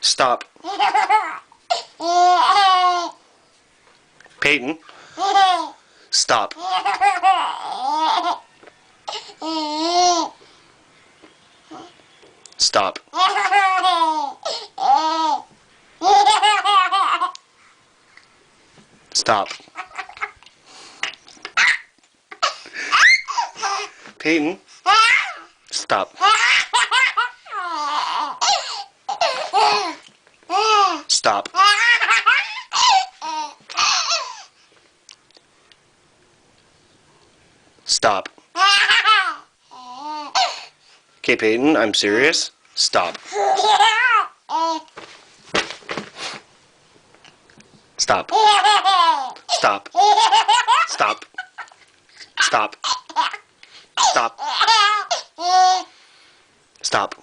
Stop. Peyton. Stop. Stop. Stop. Peyton. Stop. Stop. Stop. Okay, Peyton, I'm serious. Stop. Stop. Stop. Stop. Stop. Stop. Stop.